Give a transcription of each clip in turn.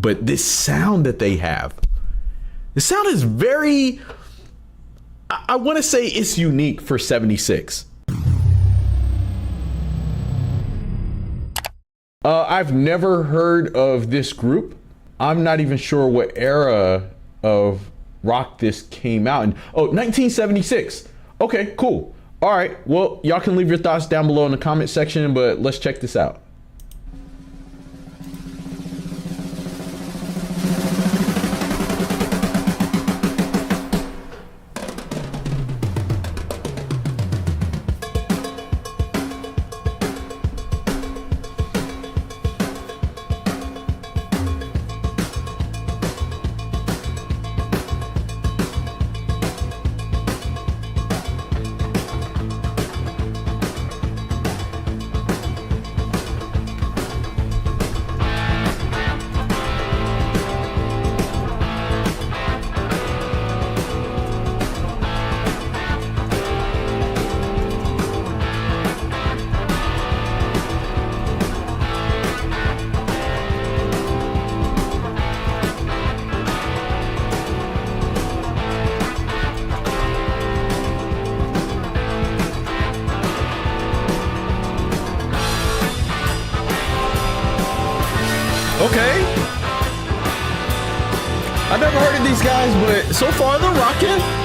but this sound that they have, the sound is very, I want to say it's unique for 76. I've never heard of this group. I'm not even sure what era of rock this came out in. Oh, 1976. Okay, cool. All right, well, y'all can leave your thoughts down below in the comment section, but let's check this out. Okay. I've never heard of these guys, but so far they're rocking.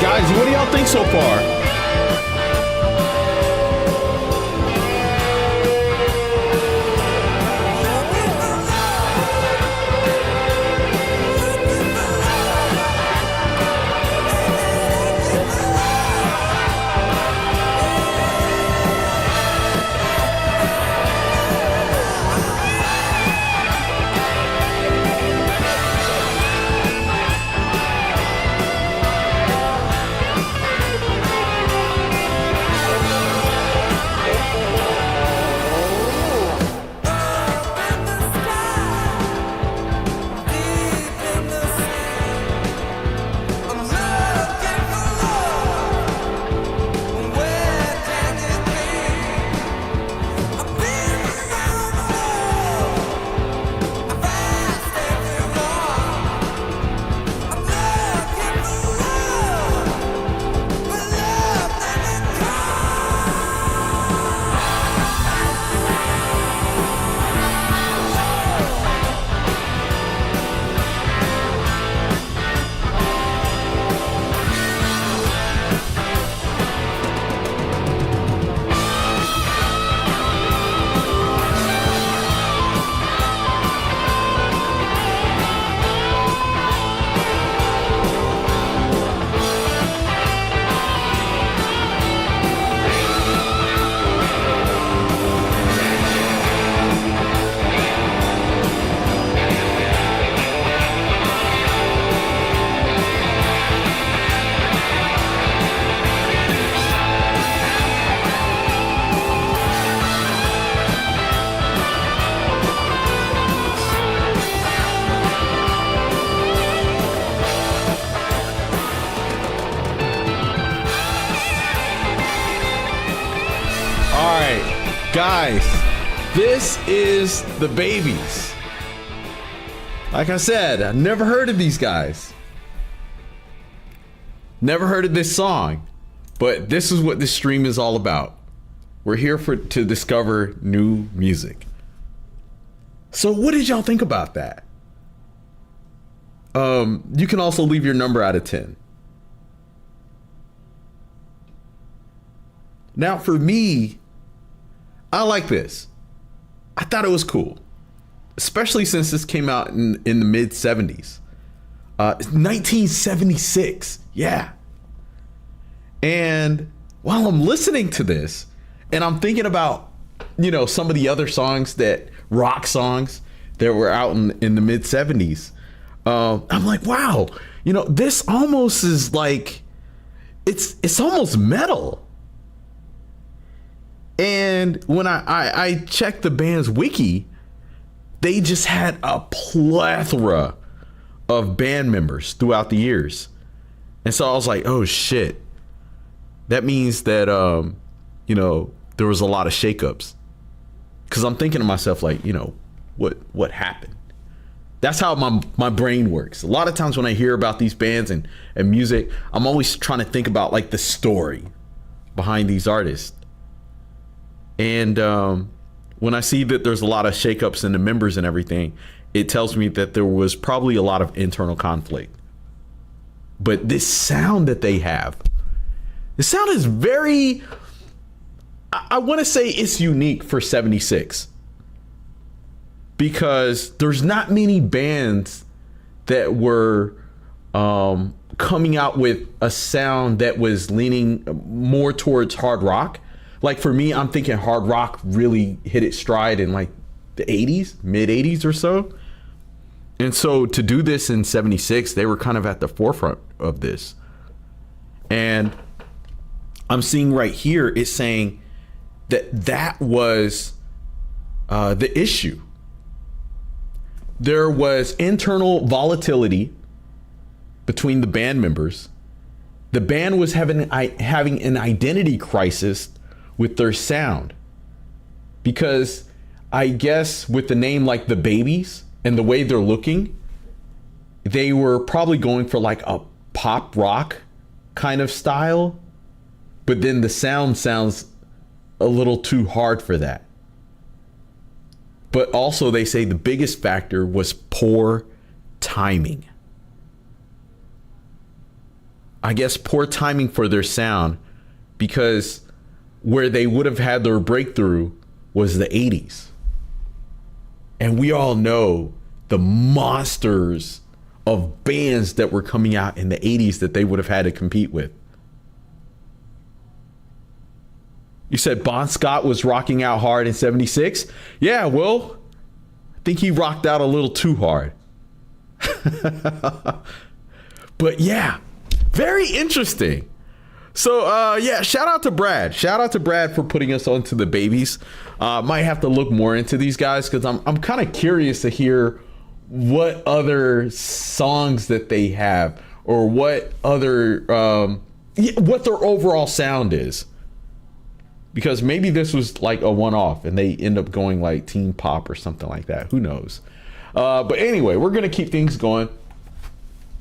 Guys, what do y'all think so far? Guys, This is the Babies. Like I said, I've never heard of these guys. Never heard of this song, but this is what this stream is all about. We're here to discover new music. So what did y'all think about that? You can also leave your number out of 10. Now for me, I like this. I thought it was cool, especially since this came out in the mid 70s. 1976. Yeah. And while I'm listening to this and I'm thinking about, some of the other songs rock songs that were out in the mid 70s, I'm like, wow, this almost is like, it's almost metal. And when I checked the band's wiki, they just had a plethora of band members throughout the years. And so I was like, oh shit. That means that, there was a lot of shakeups. Cause I'm thinking to myself, like, what happened? That's how my brain works. A lot of times when I hear about these bands and music, I'm always trying to think about like the story behind these artists. And when I see that there's a lot of shakeups in the members and everything, it tells me that there was probably a lot of internal conflict. But this sound that they have, the sound is very, I want to say it's unique for 76. Because there's not many bands that were coming out with a sound that was leaning more towards hard rock. Like for me, I'm thinking hard rock really hit its stride in like the 80s, mid 80s or so. And so to do this in 76, they were kind of at the forefront of this. And I'm seeing right here, it's saying that was the issue. There was internal volatility between the band members. The band was having an identity crisis with their sound, because I guess with the name like the Babies and the way they're looking, they were probably going for like a pop rock kind of style, but then the sound sounds a little too hard for that. But also they say the biggest factor was poor timing. I guess poor timing for their sound, because where they would have had their breakthrough was the 80s. And we all know the monsters of bands that were coming out in the 80s that they would have had to compete with. You said Bon Scott was rocking out hard in 76? Yeah, well, I think he rocked out a little too hard. But yeah, very interesting. So yeah, shout out to Brad. Shout out to Brad for putting us onto the Babies. Might have to look more into these guys, because I'm kind of curious to hear what other songs that they have, or what other what their overall sound is. Because maybe this was like a one-off and they end up going like teen pop or something like that. Who knows? But anyway, we're gonna keep things going.